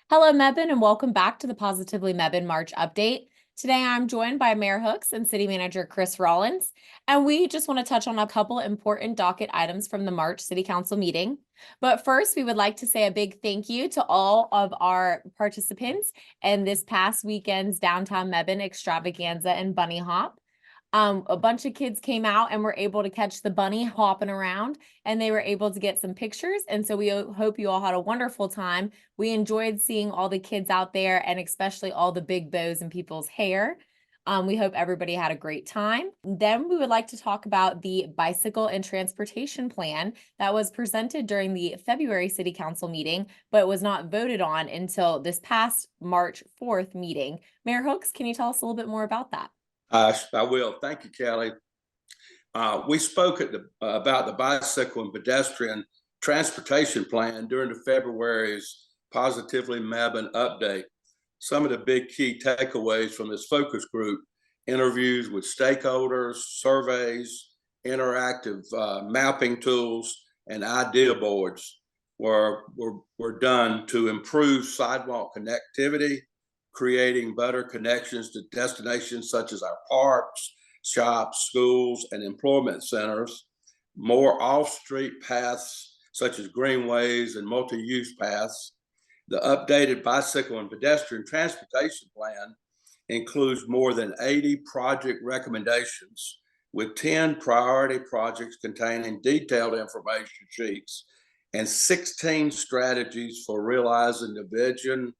Hello, Mebane, and welcome back to the Positively Mebane March update. Today, I'm joined by Mayor Hooks and City Manager Chris Rollins, and we just want to touch on a couple important docket items from the March City Council meeting. But first, we would like to say a big thank you to all of our participants in this past weekend's Downtown Mebane Extravaganza and Bunny Hop. A bunch of kids came out and were able to catch the bunny hopping around, and they were able to get some pictures. And so we hope you all had a wonderful time. We enjoyed seeing all the kids out there, and especially all the big bows in people's hair. We hope everybody had a great time. Then we would like to talk about the bicycle and transportation plan that was presented during the February City Council meeting, but was not voted on until this past March 4th meeting. Mayor Hooks, can you tell us a little bit more about that? I will. Thank you, Kelly. We spoke about the bicycle and pedestrian transportation plan during the February's Positively Mebane update. Some of the big key takeaways from this focus group: interviews with stakeholders, surveys, interactive mapping tools, and idea boards were done to improve sidewalk connectivity, creating better connections to destinations such as our parks, shops, schools, and employment centers, more off-street paths such as greenways and multi-use paths. The updated bicycle and pedestrian transportation plan includes more than 80 project recommendations, with 10 priority projects containing detailed information sheets and 16 strategies for realizing the vision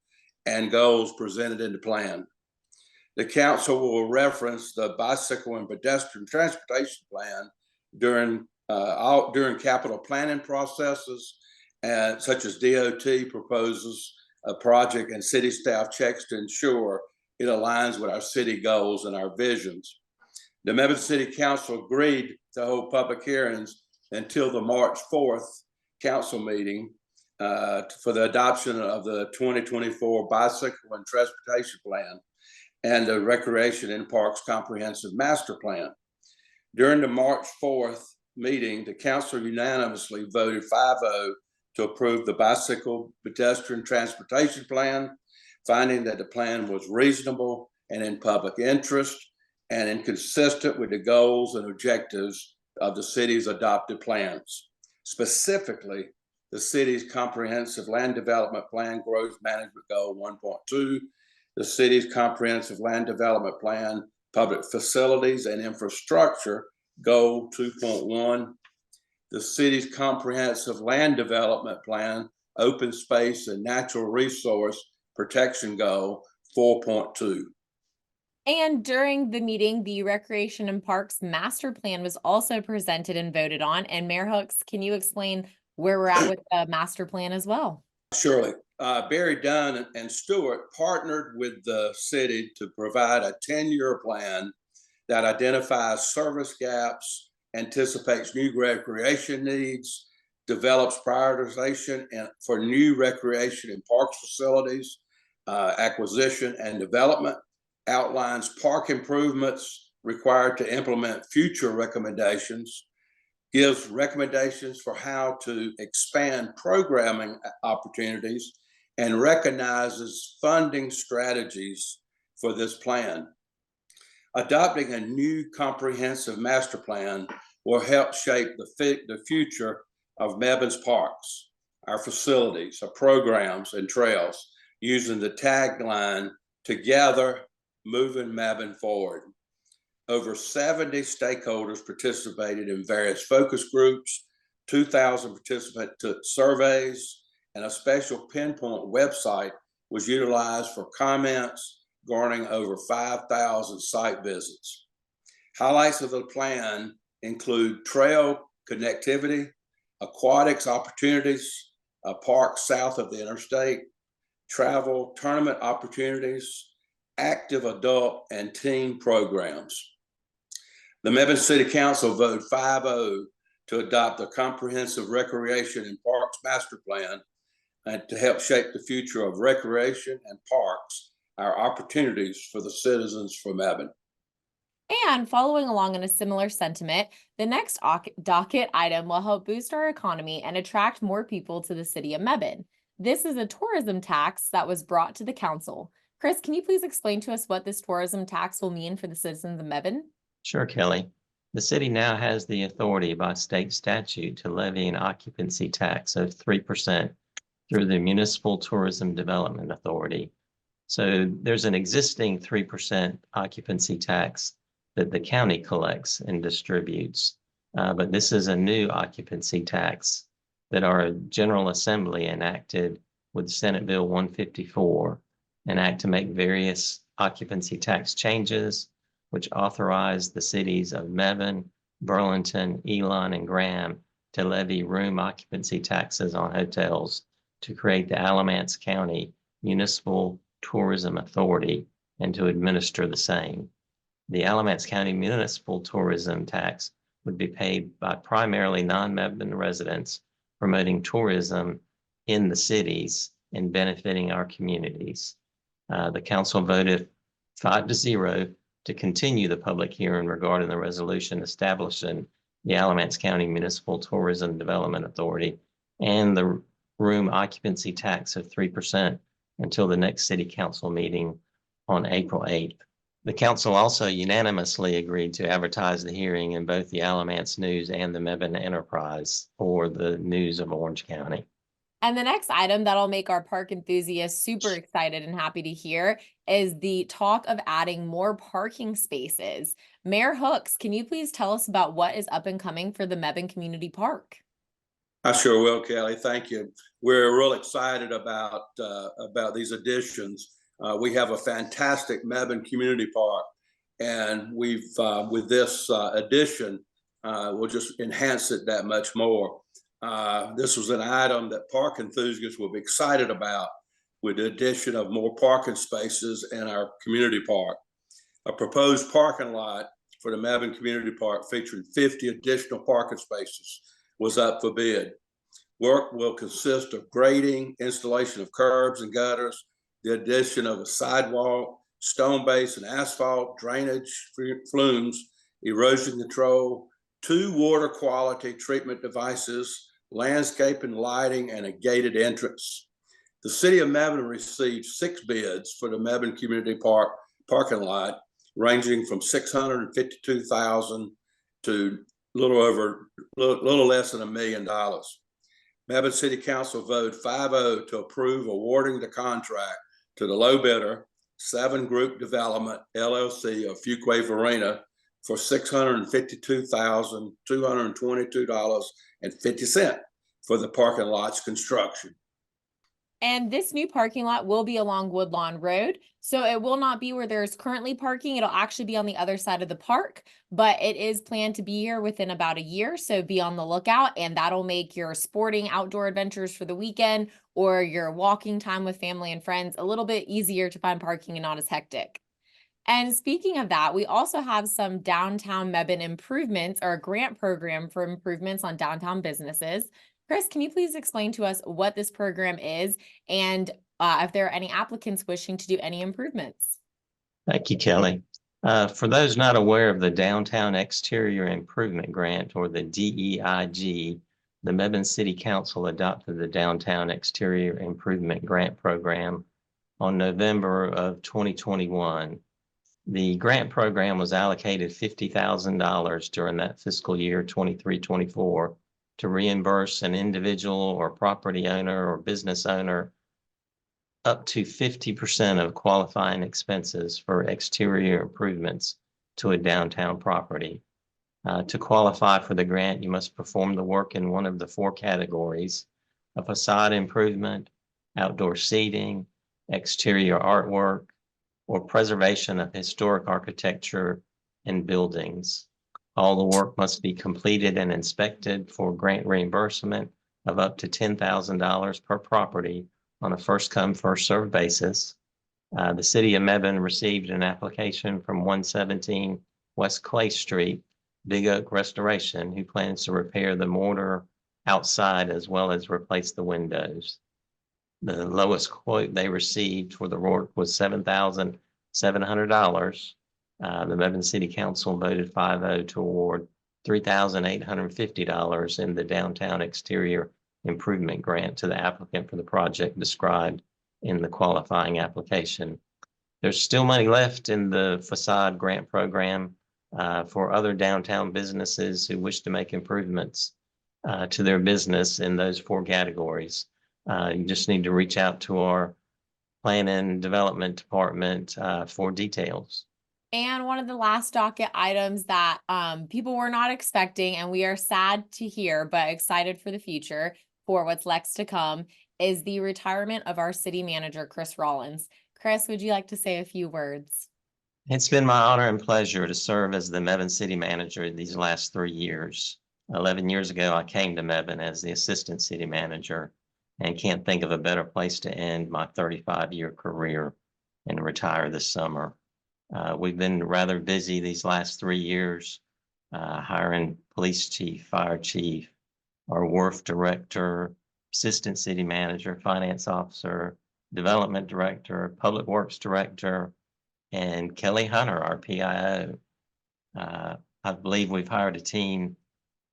and goals presented in the plan. The council will reference the bicycle and pedestrian transportation plan during capital planning processes, such as DOT proposes a project and city staff checks to ensure it aligns with our city goals and our visions. The Mebane City Council agreed to hold public hearings until the March 4th council meeting for the adoption of the 2024 Bicycle and Transportation Plan and the Recreation and Parks Comprehensive Master Plan. During the March 4th meeting, the council unanimously voted 5-0 to approve the Bicycle Pedestrian Transportation Plan, finding that the plan was reasonable and in public interest and inconsistent with the goals and objectives of the city's adopted plans. Specifically, the city's comprehensive land development plan growth management goal 1.2, the city's comprehensive land development plan public facilities and infrastructure goal 2.1, the city's comprehensive land development plan open space and natural resource protection goal 4.2. And during the meeting, the Recreation and Parks Master Plan was also presented and voted on. And Mayor Hooks, can you explain where we're at with the master plan as well? Surely. Barry Dunn and Stewart partnered with the city to provide a 10-year plan that identifies service gaps, anticipates new recreation needs, develops prioritization for new recreation and parks facilities, acquisition and development, outlines park improvements required to implement future recommendations, gives recommendations for how to expand programming opportunities, and recognizes funding strategies for this plan. Adopting a new comprehensive master plan will help shape the future of Mebane's parks, our facilities, our programs, and trails, using the tagline, "Together, Moving Mebane Forward." Over 70 stakeholders participated in various focus groups, 2,000 participants took surveys, and a special pinpoint website was utilized for comments, garnering over 5,000 site visits. Highlights of the plan include trail connectivity, aquatics opportunities, a park south of the interstate, travel tournament opportunities, active adult and teen programs. The Mebane City Council voted 5-0 to adopt the comprehensive recreation and parks master plan and to help shape the future of recreation and parks, our opportunities for the citizens from Mebane. And following along in a similar sentiment, the next docket item will help boost our economy and attract more people to the city of Mebane. This is a tourism tax that was brought to the council. Chris, can you please explain to us what this tourism tax will mean for the citizens of Mebane? Sure, Kelly. The city now has the authority by state statute to levy an occupancy tax of 3% through the Municipal Tourism Development Authority. So there's an existing 3% occupancy tax that the county collects and distributes. But this is a new occupancy tax that our General Assembly enacted with Senate Bill 154, an act to make various occupancy tax changes, which authorized the cities of Mebane, Burlington, Elon, and Graham to levy room occupancy taxes on hotels to create the Alamance County Municipal Tourism Authority and to administer the same. The Alamance County Municipal Tourism Tax would be paid by primarily non-Mebane residents promoting tourism in the cities and benefiting our communities. The council voted 5-0 to continue the public hearing regarding the resolution establishing the Alamance County Municipal Tourism Development Authority and the room occupancy tax of 3% until the next city council meeting on April 8th. The council also unanimously agreed to advertise the hearing in both the Alamance News and the Mebane Enterprise or the News of Orange County. And the next item that'll make our park enthusiasts super excited and happy to hear is the talk of adding more parking spaces. Mayor Hooks, can you please tell us about what is up and coming for the Mebane Community Park? I sure will, Kelly. Thank you. We're real excited about these additions. We have a fantastic Mebane Community Park, and we've with this addition, we'll just enhance it that much more. This was an item that park enthusiasts will be excited about with the addition of more parking spaces in our community park. A proposed parking lot for the Mebane Community Park featuring 50 additional parking spaces was up for bid. Work will consist of grading, installation of curbs and gutters, the addition of a sidewalk, stone base and asphalt, drainage, flumes, erosion control, 2 water quality treatment devices, landscaping, lighting, and a gated entrance. The city of Mebane received 6 bids for the Mebane Community Park parking lot, ranging from $652,000 to a little less than $1 million. Mebane City Council voted 5-0 to approve awarding the contract to the low bidder, 7 Group Development LLC of Fuquay Varina, for $652,222.50 for the parking lot's construction. And this new parking lot will be along Woodlawn Road. So it will not be where there's currently parking. It'll actually be on the other side of the park, but it is planned to be here within about a year. So be on the lookout, and that'll make your sporting outdoor adventures for the weekend or your walking time with family and friends a little bit easier to find parking and not as hectic. And speaking of that, we also have some downtown Mebane improvements, or a grant program for improvements on downtown businesses. Chris, can you please explain to us what this program is and if there are any applicants wishing to do any improvements? Thank you, Kelly. For those not aware of the Downtown Exterior Improvement Grant, or the DEIG, the Mebane City Council adopted the Downtown Exterior Improvement Grant Program on November of 2021. The grant program was allocated $50,000 during that fiscal year 23-24 to reimburse an individual or property owner or business owner up to 50% of qualifying expenses for exterior improvements to a downtown property. To qualify for the grant, you must perform the work in one of the 4 categories: a facade improvement, outdoor seating, exterior artwork, or preservation of historic architecture and buildings. All the work must be completed and inspected for grant reimbursement of up to $10,000 per property on a first-come, first-served basis. The city of Mebane received an application from 117 West Clay Street, Big Oak Restoration, who plans to repair the mortar outside as well as replace the windows. The lowest quote they received for the work was $7,700. The Mebane City Council voted 5-0 to award $3,850 in the Downtown Exterior improvement grant to the applicant for the project described in the qualifying application. There's still money left in the facade grant program for other downtown businesses who wish to make improvements to their business in those 4 categories. You just need to reach out to our Planning and Development Department for details. And one of the last docket items that people were not expecting, and we are sad to hear, but excited for the future for what's next to come, is the retirement of our city manager, Chris Rollins. Chris, would you like to say a few words? It's been my honor and pleasure to serve as the Mebane city manager these last 3 years. 11 years ago, I came to Mebane as the assistant city manager and can't think of a better place to end my 35-year career and retire this summer. We've been rather busy these last 3 years, hiring police chief, fire chief, our wharf director, assistant city manager, finance officer, development director, public works director, and Kelly Hunter, our PIO. I believe we've hired a team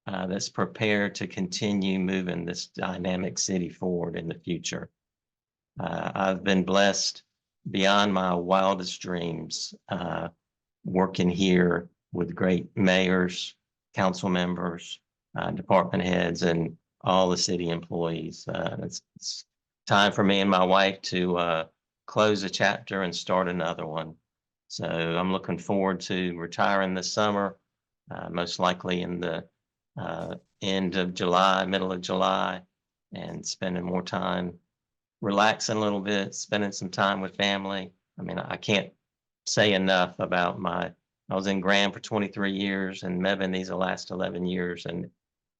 that's prepared to continue moving this dynamic city forward in the future. I've been blessed beyond my wildest dreams, working here with great mayors, council members, department heads, and all the city employees. It's time for me and my wife to close a chapter and start another one. So I'm looking forward to retiring this summer, most likely in the end of July, middle of July, and spending more time relaxing a little bit, spending some time with family. I mean, I can't say enough about I was in Graham for 23 years and Mebane these last 11 years. And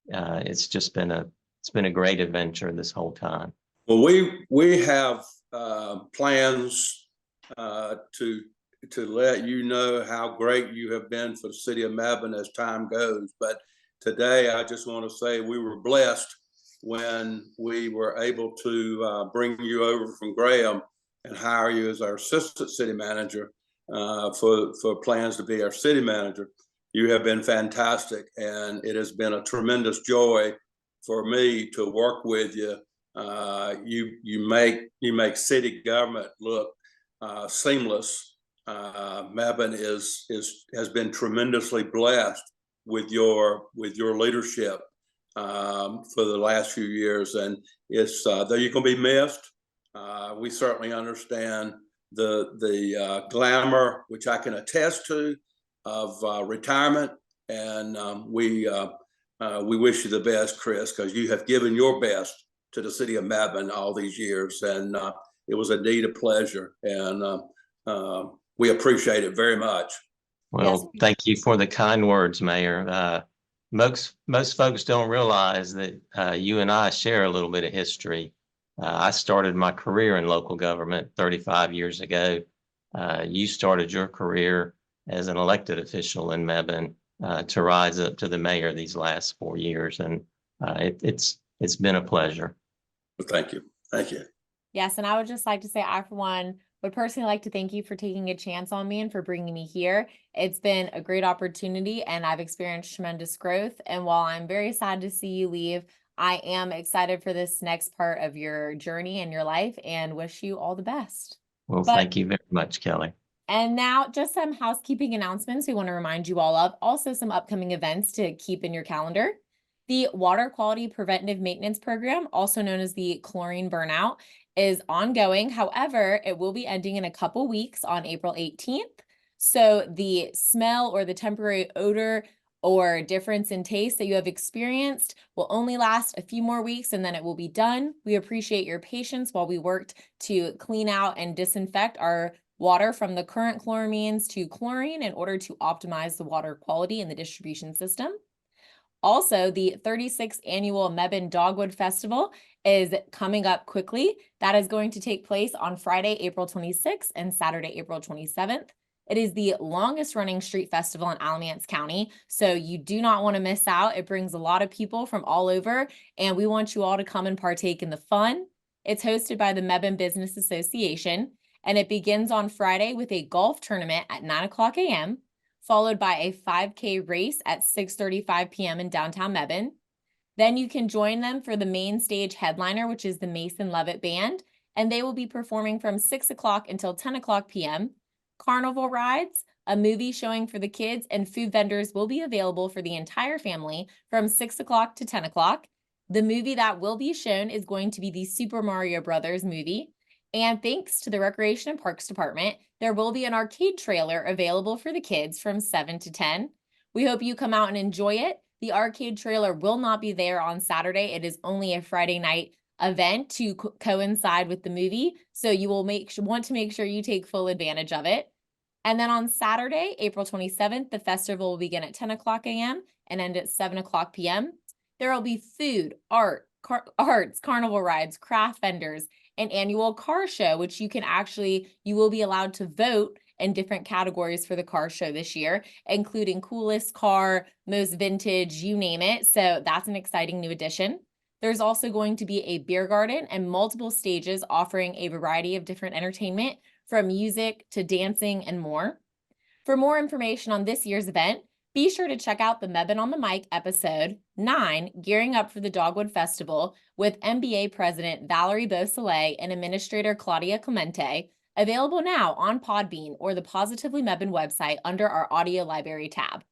it's just been a great adventure this whole time. Well, we have plans to let you know how great you have been for the city of Mebane as time goes. But today, I just want to say we were blessed when we were able to bring you over from Graham and hire you as our assistant city manager for plans to be our city manager. You have been fantastic, and it has been a tremendous joy for me to work with you. You make city government look seamless. Mebane has been tremendously blessed with your leadership for the last few years, and it's though you're going to be missed. We certainly understand the glamour, which I can attest to, of retirement, and we wish you the best, Chris, because you have given your best to the city of Mebane all these years, and it was indeed a pleasure, and we appreciate it very much. Well, Yes. thank you for the kind words, Mayor. Most folks don't realize that you and I share a little bit of history. I started my career in local government 35 years ago. You started your career as an elected official in Mebane to rise up to the mayor these last 4 years, and it's been a pleasure. Well, thank you. Thank you. Yes, and I would just like to say, I, for one, would personally like to thank you for taking a chance on me and for bringing me here. It's been a great opportunity, and I've experienced tremendous growth. And while I'm very sad to see you leave, I am excited for this next part of your journey and your life, and wish you all the best. Well, thank you very much, Kelly. And now just some housekeeping announcements we want to remind you all of. Also some upcoming events to keep in your calendar. The Water Quality Preventative Maintenance Program, also known as the Chlorine Burnout, is ongoing. However, it will be ending in a couple weeks on April 18th. So the smell or the temporary odor or difference in taste that you have experienced will only last a few more weeks, and then it will be done. We appreciate your patience while we worked to clean out and disinfect our water from the current chloramines to chlorine in order to optimize the water quality in the distribution system. Also, the 36th annual Mebane Dogwood Festival is coming up quickly. That is going to take place on Friday, April 26th and Saturday, April 27th. It is the longest running street festival in Alamance County, so you do not want to miss out. It brings a lot of people from all over, and we want you all to come and partake in the fun. It's hosted by the Mebane Business Association, and it begins on Friday with a golf tournament at 9:00 a.m., followed by a 5K race at 6:35 p.m. in downtown Mebane. Then you can join them for the main stage headliner, which is the Mason Levitt Band, and they will be performing from 6 o'clock until 10 o'clock p.m. Carnival rides, a movie showing for the kids, and food vendors will be available for the entire family from 6 o'clock to 10 o'clock. The movie that will be shown is going to be the Super Mario Brothers movie. And thanks to the Recreation and Parks Department, there will be an arcade trailer available for the kids from 7 to 10. We hope you come out and enjoy it. The arcade trailer will not be there on Saturday. It is only a Friday night event to coincide with the movie. So you will want to make sure you take full advantage of it. And then on Saturday, April 27th, the festival will begin at 10 o'clock a.m. and end at 7 o'clock p.m. There will be food, arts, carnival rides, craft vendors, an annual car show, which you will be allowed to vote in different categories for the car show this year, including coolest car, most vintage, you name it. So that's an exciting new addition. There's also going to be a beer garden and multiple stages offering a variety of different entertainment, from music to dancing and more. For more information on this year's event, be sure to check out the Mebane on the Mic episode 9, Gearing Up for the Dogwood Festival, with MBA President Valerie Beausoleil and Administrator Claudia Clemente, available now on Podbean or the Positively Mebane website under our Audio Library tab.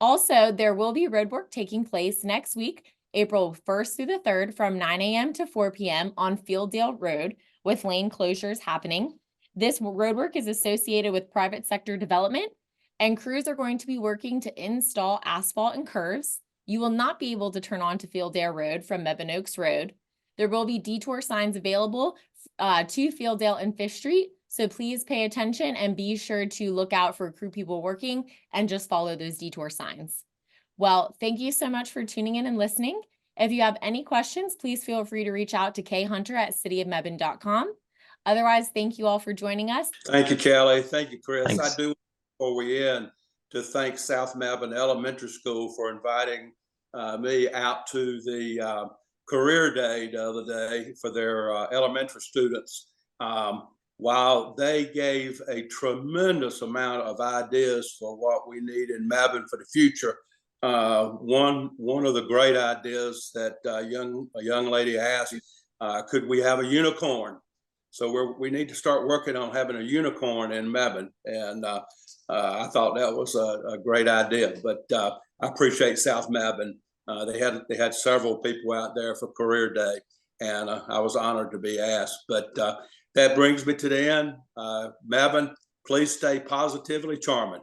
Also, there will be roadwork taking place next week, April 1st through the 3rd, from 9 a.m. to 4 p.m. on Fielddale Road, with lane closures happening. This roadwork is associated with private sector development, and crews are going to be working to install asphalt and curves. You will not be able to turn on to Fielddale Road from Mebane Oaks Road. There will be detour signs available to Fielddale and Fish Street, so please pay attention and be sure to look out for crew people working and just follow those detour signs. Well, thank you so much for tuning in and listening. If you have any questions, please feel free to reach out to khunter@cityofmebane.com. Otherwise, thank you all for joining us. Thank you, Kelly. Thank you, Chris. Thanks. I do, before we end, to thank South Mebane Elementary School for inviting me out to the career day the other day for their elementary students. While they gave a tremendous amount of ideas for what we need in Mebane for the future, one of the great ideas that a young lady asked, could we have a unicorn? So we need to start working on having a unicorn in Mebane, and I thought that was a great idea. But I appreciate South Mebane. They had several people out there for Career Day, and I was honored to be asked. But that brings me to the end. Mebane, please stay positively charming.